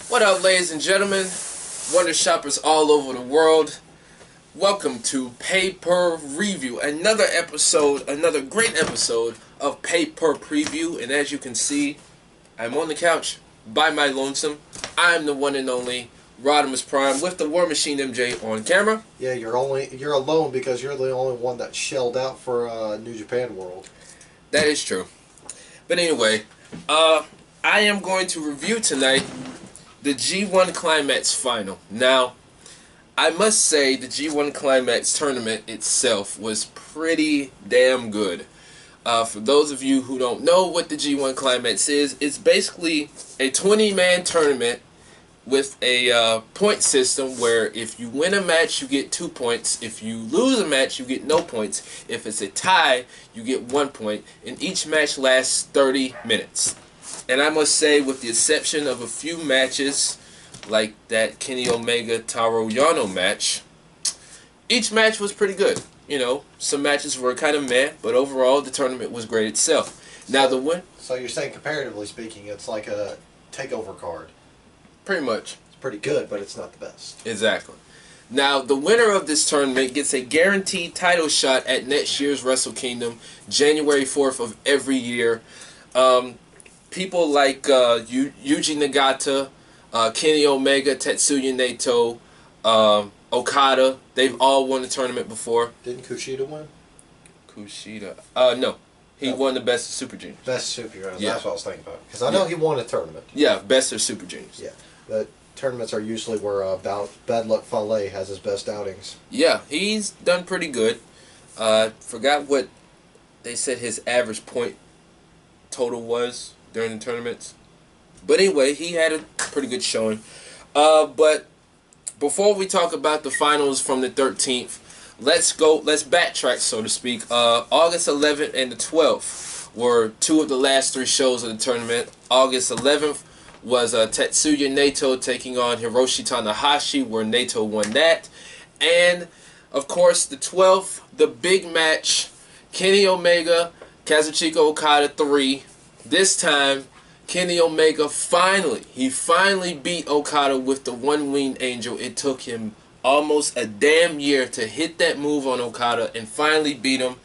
What up, ladies and gentlemen? Wonder Shoppers all over the world. Welcome to Pay-Per Review. Another episode, another great episode of Pay-Per Preview. And as you can see, I'm on the couch by my lonesome. I'm the one and only Rodimus Prime with the War Machine MJ on camera. Yeah, you're alone because you're the only one that shelled out for New Japan World. That is true. But anyway, I am going to review tonight the G1 Climax final. Now, I must say the G1 Climax tournament itself was pretty damn good. For those of you who don't know what the G1 Climax is, it's basically a 20-man tournament with a point system where if you win a match, you get 2 points. If you lose a match, you get no points. If it's a tie, you get 1 point. And each match lasts 30 minutes. And I must say, with the exception of a few matches, like that Kenny Omega Taro Yano match, each match was pretty good. You know, some matches were kind of meh, but overall the tournament was great itself. Now the win. So you're saying, comparatively speaking, it's like a takeover card. Pretty much. It's pretty good, but it's not the best. Exactly. Now, the winner of this tournament gets a guaranteed title shot at next year's Wrestle Kingdom, January 4th of every year. People like Yuji Nagata, Kenny Omega, Tetsuya Naito, Okada, they've all won the tournament before. Didn't Kushida win? Kushida? No. He won the Best of Super Juniors. Best Super Juniors, yeah. That's what I was thinking about. Because I know he won a tournament. Yeah, Best of Super Juniors. Yeah. The tournaments are usually where Bad Luck Fale has his best outings. Yeah, he's done pretty good. Forgot what they said his average point total was during the tournaments. But anyway, he had a pretty good showing. But before we talk about the finals from the 13th, let's backtrack, so to speak. August 11th and the 12th were two of the last three shows of the tournament. August 11th was Tetsuya Naito taking on Hiroshi Tanahashi, where Naito won that. And, of course, the 12th, the big match, Kenny Omega, Kazuchika Okada 3. This time, Kenny Omega finally beat Okada with the one-winged angel. It took him almost a damn year to hit that move on Okada and finally beat him.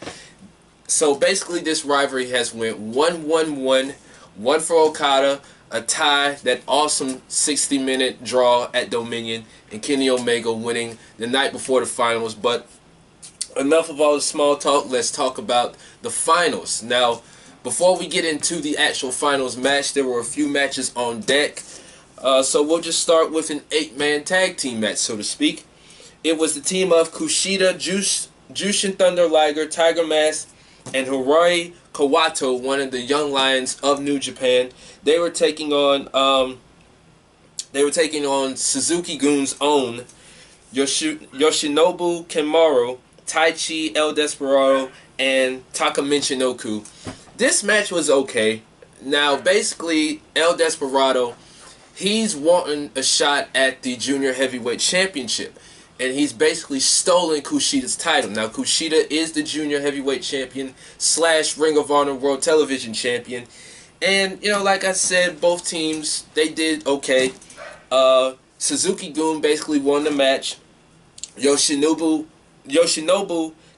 So basically this rivalry has went 1-1-1, one for Okada, a tie, that awesome 60-minute draw at Dominion, and Kenny Omega winning the night before the finals. But enough of all the small talk, let's talk about the finals. Now, before we get into the actual finals match, there were a few matches on deck. So we'll just start with an 8-man tag team match, so to speak. It was the team of Kushida, Jushin Thunder Liger, Tiger Mask, and Hiroki Kawato, one of the young lions of New Japan. They were taking on Suzuki-gun's own Yoshinobu Kanemaru, Taichi El Desperado, and Taka Michinoku. This match was okay. Now, basically, El Desperado, he's wanting a shot at the Junior Heavyweight Championship. And he's basically stolen Kushida's title. Now, Kushida is the Junior Heavyweight Champion / Ring of Honor World Television Champion. And, you know, like I said, both teams, they did okay. Suzuki-gun basically won the match. Yoshinobu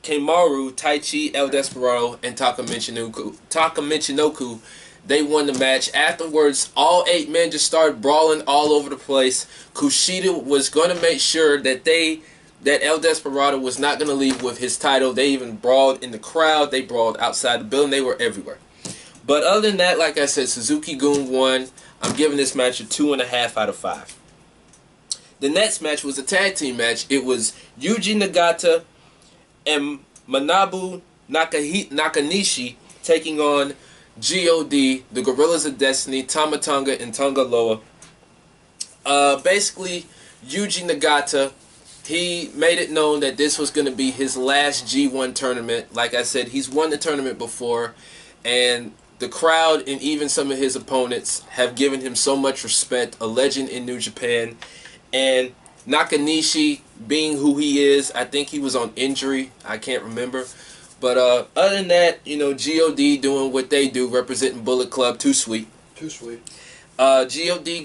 Kanemaru, Taichi El Desperado, and Taka Michinoku, they won the match. Afterwards, all 8 men just started brawling all over the place. Kushida was going to make sure that El Desperado was not going to leave with his title. They even brawled in the crowd. They brawled outside the building. They were everywhere. But other than that, like I said, Suzuki-gun won. I'm giving this match a 2.5 out of 5. The next match was a tag team match. It was Yuji Nagata and Manabu Nakanishi taking on G.O.D., the Gorillas of Destiny, Tama Tonga, and Tonga Loa. Basically, Yuji Nagata, he made it known that this was going to be his last G1 tournament. Like I said, he's won the tournament before, and the crowd and even some of his opponents have given him so much respect, a legend in New Japan. And Nakanishi, being who he is, I think he was on injury, I can't remember. But other than that, you know, G.O.D. doing what they do, representing Bullet Club, too sweet. Too sweet. God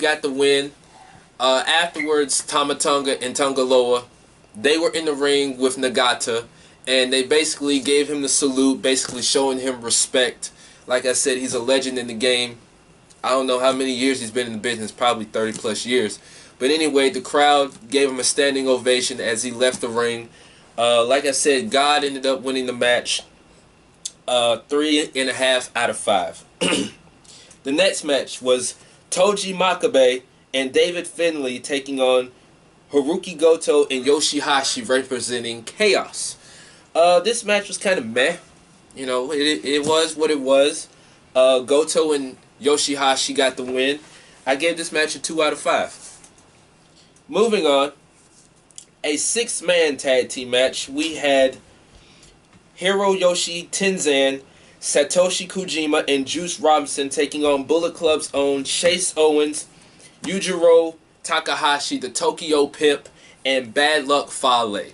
got the win. Afterwards, Tamatonga and Tongaloa, they were in the ring with Nagata, and they basically gave him the salute, basically showing him respect. Like I said, he's a legend in the game. I don't know how many years he's been in the business, probably 30 plus years. But anyway, the crowd gave him a standing ovation as he left the ring. Like I said, God ended up winning the match 3.5 out of 5. The next match was Toji Makabe and David Finlay taking on Haruki Goto and Yoshihashi representing Chaos. This match was kind of meh. You know, it was what it was. Goto and Yoshihashi got the win. I gave this match a 2 out of 5. Moving on, a 6-man tag team match. We had Hiroyoshi Tenzan, Satoshi Kojima, and Juice Robinson taking on Bullet Club's own Chase Owens, Yujiro Takahashi, the Tokyo Pimp, and Bad Luck Fale.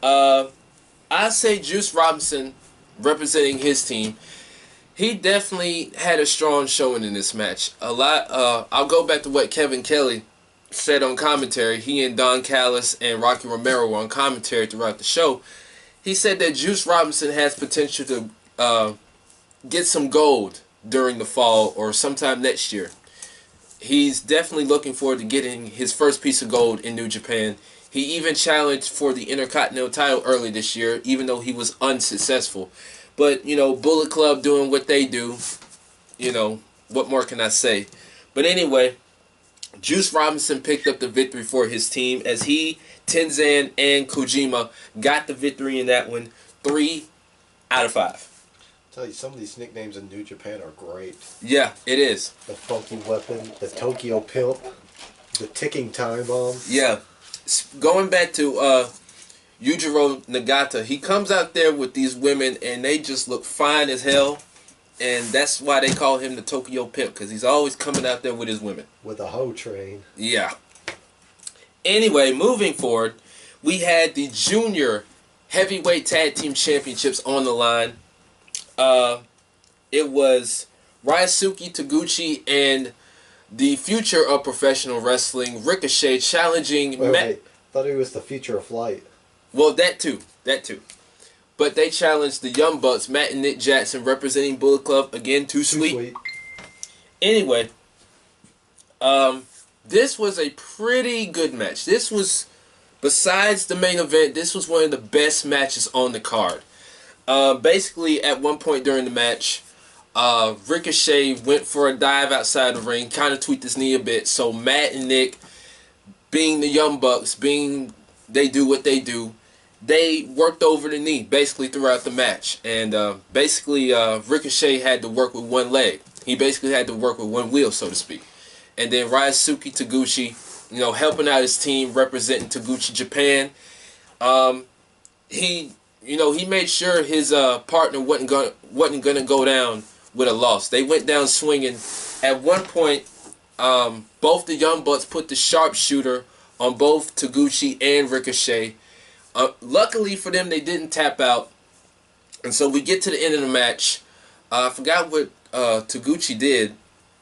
I say Juice Robinson, representing his team, he definitely had a strong showing in this match. I'll go back to what Kevin Kelly said on commentary. He and Don Callis and Rocky Romero were on commentary throughout the show. He said that Juice Robinson has potential to get some gold during the fall or sometime next year. He's definitely looking forward to getting his first piece of gold in New Japan. He even challenged for the Intercontinental title early this year, even though he was unsuccessful. But, you know, Bullet Club doing what they do, you know, what more can I say? But anyway, Juice Robinson picked up the victory for his team as he, Tenzan, and Kojima got the victory in that one. 3 out of 5. Tell you, some of these nicknames in New Japan are great. Yeah, it is. The Funky Weapon, the Tokyo Pimp, the Ticking Time Bomb. Yeah. Going back to Yujiro Nagata, he comes out there with these women and they just look fine as hell. And that's why they call him the Tokyo Pimp, because he's always coming out there with his women. With a hoe train. Yeah. Anyway, moving forward, we had the Junior Heavyweight Tag Team Championships on the line. It was Ryosuke Taguchi and the future of professional wrestling, Ricochet, challenging Wait. Thought he was the future of flight. Well, that too. But they challenged the Young Bucks, Matt and Nick Jackson, representing Bullet Club. Again, too sweet. Anyway, this was a pretty good match. This was, besides the main event, this was one of the best matches on the card. Basically, at one point during the match, Ricochet went for a dive outside the ring, kind of tweaked his knee a bit. So Matt and Nick, being the Young Bucks, they do what they do, they worked over the knee basically throughout the match. And basically, Ricochet had to work with one leg. He basically had to work with one wheel, so to speak. And then Ryosuke Taguchi, you know, helping out his team, representing Taguchi Japan. He made sure his partner wasn't gonna go down with a loss. They went down swinging. At one point, both the Young Bucks put the sharpshooter on both Taguchi and Ricochet. Luckily for them, they didn't tap out, and so we get to the end of the match. I forgot what Taguchi did,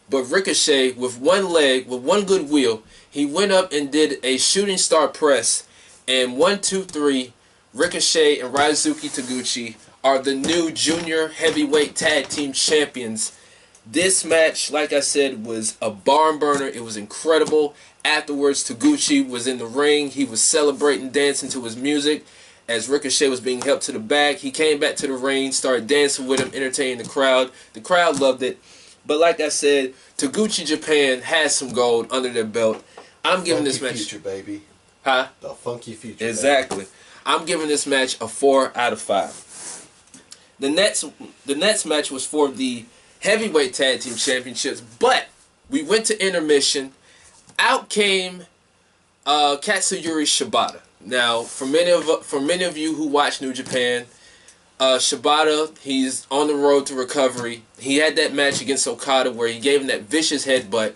but Ricochet, with one leg, with one good wheel, he went up and did a shooting star press, and 1, 2, 3. Ricochet and Ryosuke Taguchi are the new Junior Heavyweight Tag Team Champions. This match, like I said, was a barn burner. It was incredible. Afterwards, Taguchi was in the ring. He was celebrating, dancing to his music. As Ricochet was being helped to the back, he came back to the ring, started dancing with him, entertaining the crowd. The crowd loved it. But like I said, Taguchi Japan has some gold under their belt. I'm giving this match... Future, baby. Huh? The funky future. Exactly. Baby. I'm giving this match a 4 out of 5. The next match was for the Heavyweight Tag Team Championships, but we went to intermission. Out came Katsuyori Shibata. Now, for many of you who watch New Japan, Shibata, he's on the road to recovery. He had that match against Okada where he gave him that vicious headbutt,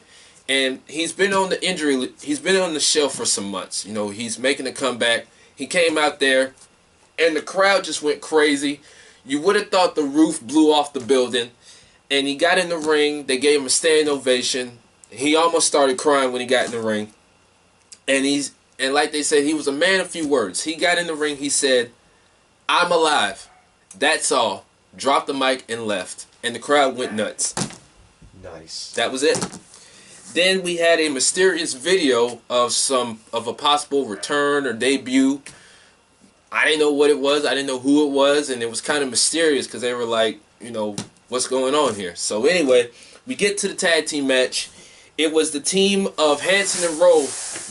and he's been on the shelf for some months. You know, he's making a comeback. He came out there, and the crowd just went crazy. You would have thought the roof blew off the building. And he got in the ring. They gave him a standing ovation. He almost started crying when he got in the ring. And like they said, he was a man of few words. He got in the ring, he said, "I'm alive. That's all." Dropped the mic and left. And the crowd went nuts. Nice. That was it. Then we had a mysterious video of a possible return or debut. I didn't know what it was. I didn't know who it was, and it was kind of mysterious because they were like, what's going on here? So anyway, we get to the tag team match. It was the team of Hanson and Rowe,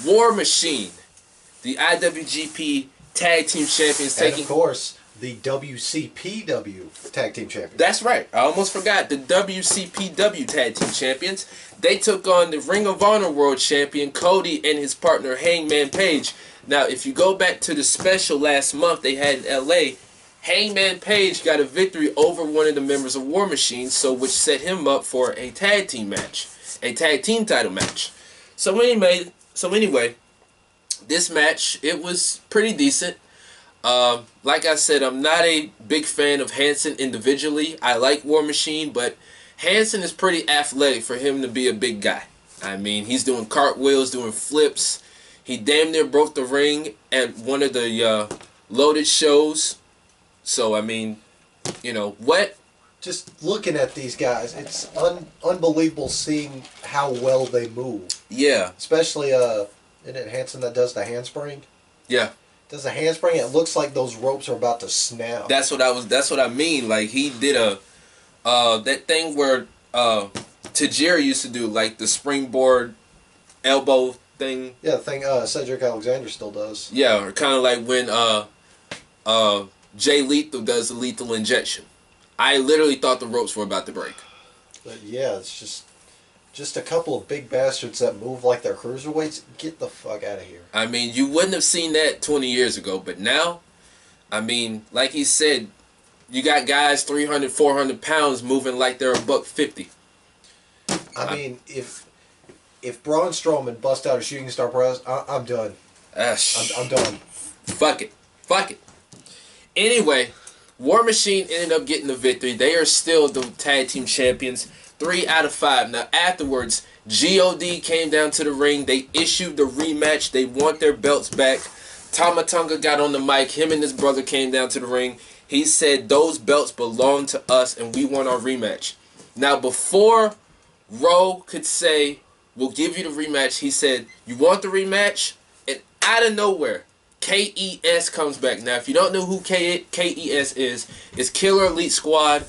War Machine, the IWGP Tag Team Champions, and of course, the WCPW Tag Team Champions. That's right. I almost forgot. The WCPW Tag Team Champions. They took on the Ring of Honor World Champion, Cody, and his partner, Hangman Page. Now, if you go back to the special last month they had in L.A., Hangman Page got a victory over one of the members of War Machine, which set him up for a tag team match. A tag team title match. So anyway, this match, it was pretty decent. Like I said, I'm not a big fan of Hanson individually. I like War Machine, but Hanson is pretty athletic for him to be a big guy. I mean, he's doing cartwheels, doing flips. He damn near broke the ring at one of the Loaded shows. So, I mean, what? Just looking at these guys, it's unbelievable seeing how well they move. Yeah. Especially, isn't it Hanson that does the handspring? Yeah. Does the handspring? It looks like those ropes are about to snap. That's what I mean. Like, he did that thing where Tajiri used to do, like the springboard elbow thing. Yeah, the thing Cedric Alexander still does. Yeah, or kind of like when Jay Lethal does the lethal injection. I literally thought the ropes were about to break. But yeah, it's just a couple of big bastards that move like they're cruiserweights. Get the fuck out of here. I mean, you wouldn't have seen that 20 years ago, but now, I mean, like he said, you got guys 300, 400 pounds moving like they're $150. I mean, if Braun Strowman bust out a shooting star press, I'm done. I'm done. Fuck it. Anyway, War Machine ended up getting the victory. They are still the tag team champions, 3 out of 5. Now, afterwards, God came down to the ring. They issued the rematch. They want their belts back. Tama Tonga got on the mic. Him and his brother came down to the ring. He said, those belts belong to us, and we want our rematch. Now, before Rowe could say, we'll give you the rematch, he said, you want the rematch? And out of nowhere, KES comes back. Now, if you don't know who KES is, it's Killer Elite Squad.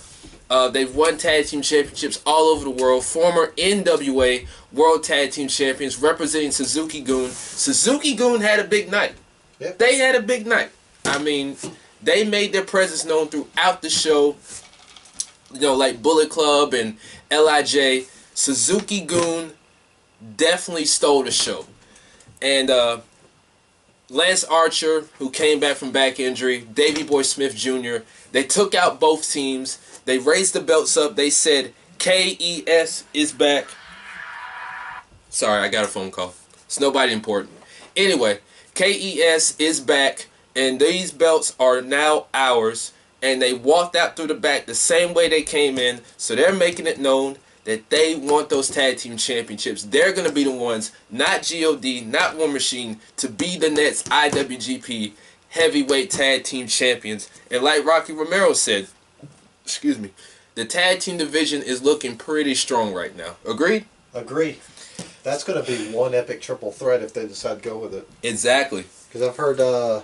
They've won tag team championships all over the world. Former NWA World Tag Team Champions representing Suzuki-gun. Suzuki-gun had a big night. Yep. They had a big night. I mean, they made their presence known throughout the show. Like Bullet Club and LIJ. Suzuki-gun definitely stole the show. And Lance Archer, who came back from back injury, Davey Boy Smith Jr., they took out both teams. They raised the belts up. They said, KES is back. Sorry, I got a phone call. It's nobody important. Anyway, KES is back, and these belts are now ours. And they walked out through the back the same way they came in. So they're making it known that they want those tag team championships. They're going to be the ones, not God, not War Machine, to be the next IWGP heavyweight tag team champions. And like Rocky Romero said, the tag team division is looking pretty strong right now. Agreed? Agreed. That's going to be one epic triple threat if they decide to go with it. Exactly. Because I've heard the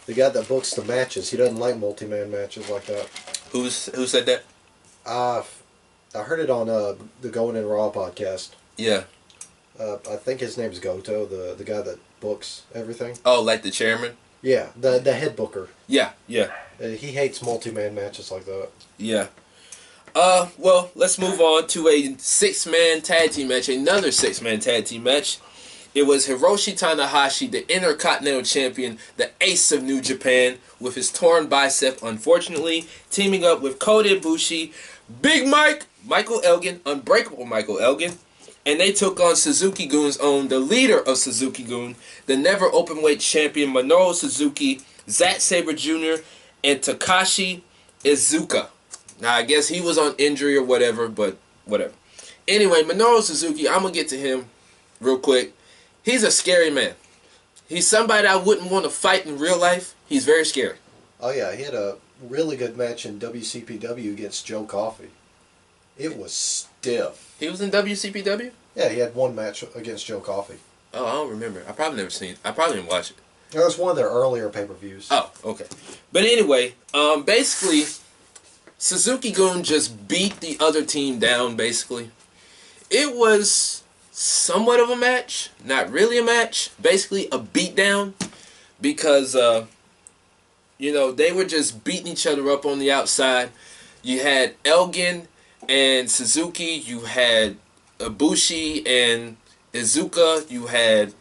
guy that books the matches, he doesn't like multi-man matches like that. Who said that? I heard it on the Going In Raw podcast. Yeah. I think his name's Goto, the guy that books everything. Oh, like the chairman? Yeah, the head booker. Yeah. He hates multi-man matches like that. Yeah. Well, let's move on to a 6-man tag team match. Another 6-man tag team match. It was Hiroshi Tanahashi, the Intercontinental Champion, the ace of New Japan, with his torn bicep, unfortunately, teaming up with Kota Ibushi, Big Mike, Michael Elgin, Unbreakable Michael Elgin, and they took on Suzuki-gun's own, the leader of Suzuki-gun, the never openweight champion Minoru Suzuki, Zack Sabre Jr., and Takashi Iizuka. Now, I guess he was on injury or whatever, but whatever. Anyway, Minoru Suzuki, I'm going to get to him real quick. He's a scary man. He's somebody I wouldn't want to fight in real life. He's very scary. Oh, yeah. He had a really good match in WCPW against Joe Coffey. It was stiff. He was in WCPW? Yeah, he had one match against Joe Coffey. Oh, I don't remember. I probably never seen it. I probably didn't watch it. That was one of their earlier pay-per-views. Oh, okay. But anyway, basically, Suzuki-gun just beat the other team down, basically. It was somewhat of a match. Not really a match. Basically, a beatdown. Because, you know, they were just beating each other up on the outside. You had Elgin and Suzuki. You had Ibushi and Iizuka. You had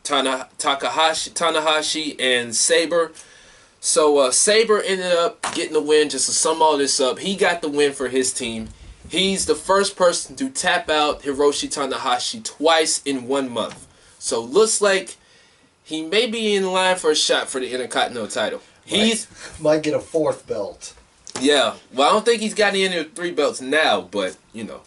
Tanahashi and Sabre. So Sabre ended up getting the win. Just to sum all this up, he got the win for his team. He's the first person to tap out Hiroshi Tanahashi twice in 1 month. So looks like he may be in line for a shot for the Intercontinental title. He's might get a 4th belt. Yeah. Well, I don't think he's got any of the 3 belts now, but you know.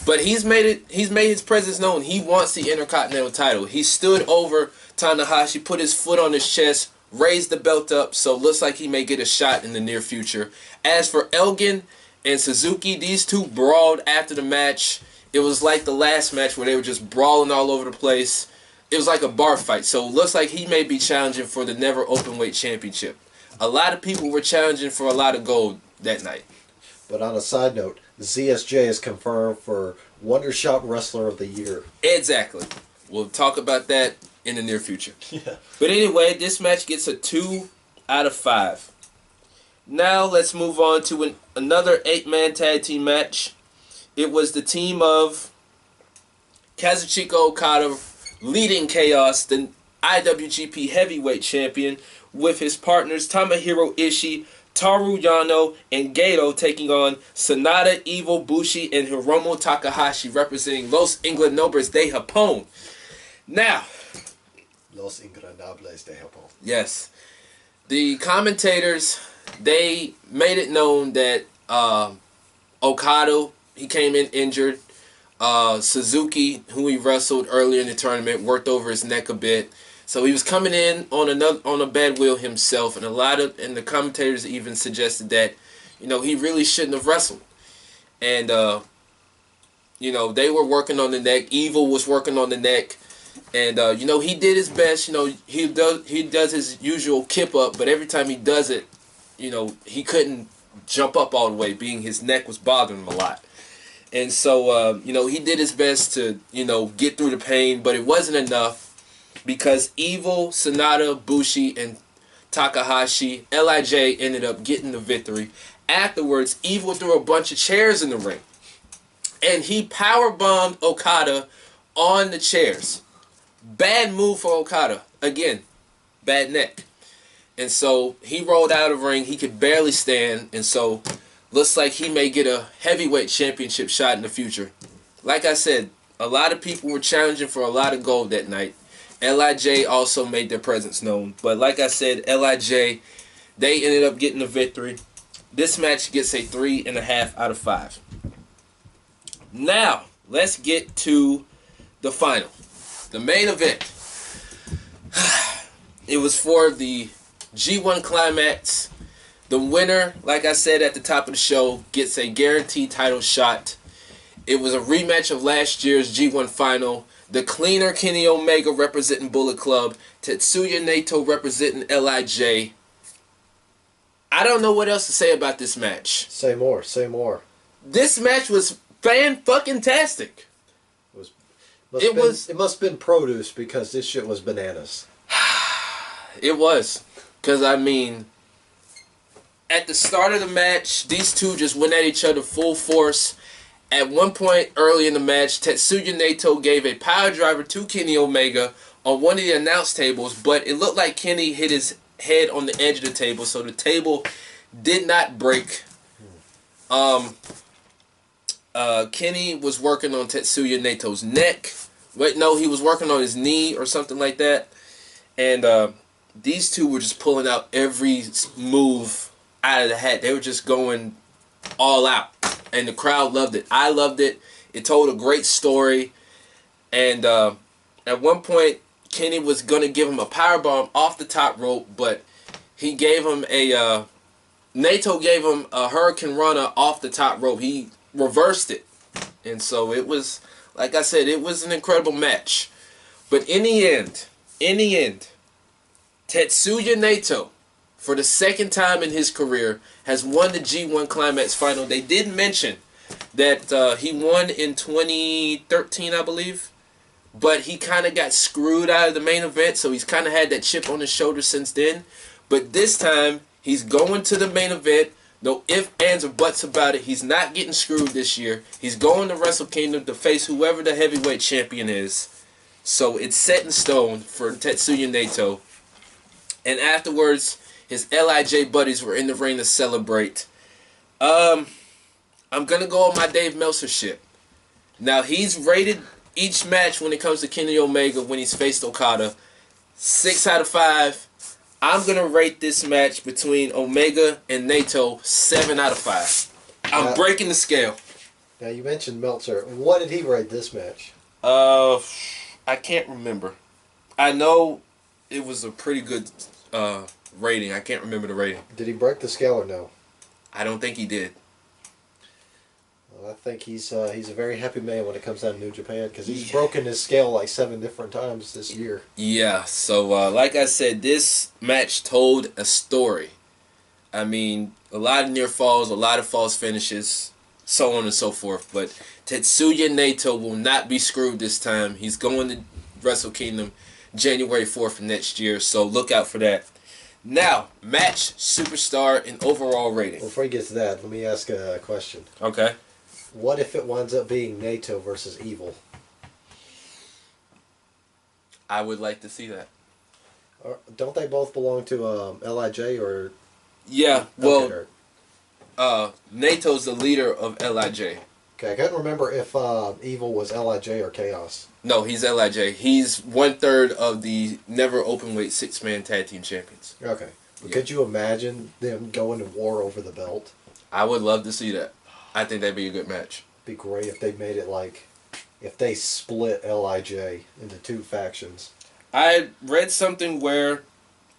But he's made it. He's made his presence known. He wants the Intercontinental title. He stood over Tanahashi, put his foot on his chest, raised the belt up. So looks like he may get a shot in the near future. As for Elgin and Suzuki, these two brawled after the match. It was like the last match where they were just brawling all over the place. It was like a bar fight. So it looks like he may be challenging for the Never Openweight Championship. A lot of people were challenging for a lot of gold that night. But on a side note, ZSJ is confirmed for WonderShop Wrestler of the Year. Exactly. We'll talk about that in the near future. Yeah. But anyway, this match gets a 2 out of 5. Now let's move on to another 8-man tag team match. It was the team of Kazuchika Okada leading Chaos, the IWGP Heavyweight Champion, with his partners Tomohiro Ishii, Toru Yano, and Gato taking on Sanada, Evil, Bushi, and Hiromu Takahashi, representing Los Ingobernables de Japón. Now, Los Ingobernables de Japón. Yes. The commentators, they made it known that Okada, he came in injured. Suzuki, who he wrestled earlier in the tournament, worked over his neck a bit. So he was coming in on a bad wheel himself, and the commentators even suggested that, you know, he really shouldn't have wrestled. And you know, they were working on the neck. Evil was working on the neck, and you know, he did his best. You know, he does his usual kip up, but every time he does it, you know, he couldn't jump up all the way, being his neck was bothering him a lot. And so you know, he did his best to, you know, get through the pain, but it wasn't enough. Because Evil, Sanada, Bushi, and Takahashi, LIJ ended up getting the victory. Afterwards, Evil threw a bunch of chairs in the ring. And he powerbombed Okada on the chairs. Bad move for Okada. Again, bad neck. And so he rolled out of the ring. He could barely stand. And so looks like he may get a heavyweight championship shot in the future. Like I said, a lot of people were challenging for a lot of gold that night. LIJ also made their presence known. But like I said, LIJ, they ended up getting the victory. This match gets a 3.5 out of 5. Now, let's get to the final. The main event. It was for the G1 Climax. The winner, like I said at the top of the show, gets a guaranteed title shot. It was a rematch of last year's G1 final. The cleaner Kenny Omega representing Bullet Club. Tetsuya Naito representing LIJ. I don't know what else to say about this match. Say more, say more. This match was fan-fucking-tastic. It must have been produce because this shit was bananas. It was. Because, I mean, at the start of the match, these two just went at each other full force. At one point early in the match, Tetsuya Naito gave a power driver to Kenny Omega on one of the announce tables, but it looked like Kenny hit his head on the edge of the table, so the table did not break. Kenny was working on Tetsuya Naito's neck. Wait, no, he was working on his knee or something like that. And these two were just pulling out every move out of the hat. They were just going all out. And the crowd loved it. I loved it. It told a great story. And at one point, Kenny was going to give him a powerbomb off the top rope, but he gave him a... Naito gave him a Hurricane Runner off the top rope. He reversed it. And so it was, like I said, it was an incredible match. But in the end, Tetsuya Naito, for the second time in his career, has won the G1 Climax final. They did mention that he won in 2013, I believe. But he kind of got screwed out of the main event, so he's kind of had that chip on his shoulder since then. But this time, he's going to the main event. No ifs, ands, or buts about it. He's not getting screwed this year. He's going to Wrestle Kingdom to face whoever the heavyweight champion is. So it's set in stone for Tetsuya Naito. And afterwards, his LIJ buddies were in the ring to celebrate. I'm going to go on my Dave Meltzer shit. Now, he's rated each match when it comes to Kenny Omega when he's faced Okada 6 out of 5. I'm going to rate this match between Omega and Naito 7 out of 5. I'm breaking the scale. Now, you mentioned Meltzer. What did he rate this match? I can't remember. I know it was a pretty good rating. I can't remember the rating. Did he break the scale or no? I don't think he did. Well, I think he's a very happy man when it comes down to New Japan because he's broken his scale like 7 different times this year. Yeah, so like I said, this match told a story. I mean, a lot of near falls, a lot of false finishes, so on and so forth. But Tetsuya Naito will not be screwed this time. He's going to Wrestle Kingdom January 4th next year, so look out for that. Now, match, superstar, and overall rating. Before he gets to that, let me ask a question. Okay. What if it winds up being Naito versus Evil? I would like to see that. Don't they both belong to LIJ or? Yeah, well, Nato's the leader of LIJ. Okay, I couldn't remember if Evil was LIJ or Chaos. No, he's LIJ. He's 1/3 of the never openweight 6-man tag team champions. Okay. But could you imagine them going to war over the belt? I would love to see that. I think that'd be a good match. It'd be great if they made it like, if they split LIJ into 2 factions. I read something where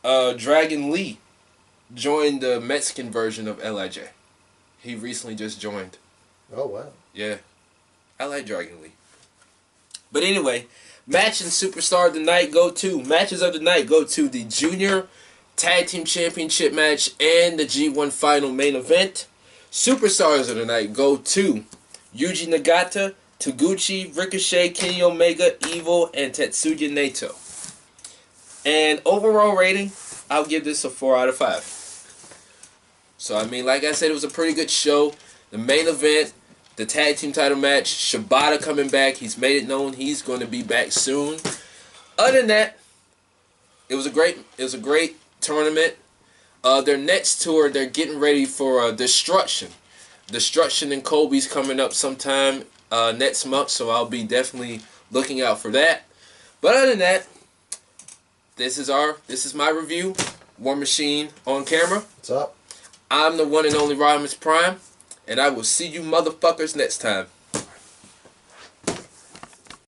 Dragon Lee joined the Mexican version of LIJ. He recently just joined. Oh, wow. Yeah. I like Dragon Lee. But anyway, match and superstar of the night go to, matches of the night go to the Junior Tag Team Championship match and the G1 Final main event. Superstars of the night go to Yuji Nagata, Taguchi, Ricochet, Kenny Omega, Evil, and Tetsuya Naito. And overall rating, I'll give this a 4 out of 5. So, I mean, like I said, it was a pretty good show. The main event, the tag team title match, Shibata coming back. He's made it known he's going to be back soon. Other than that, it was a great tournament. Their next tour, they're getting ready for Destruction. Destruction in Kobe's coming up sometime next month, so I'll be definitely looking out for that. But other than that, this is my review. War Machine on camera. What's up? I'm the one and only Rodimus Prime, and I will see you motherfuckers next time.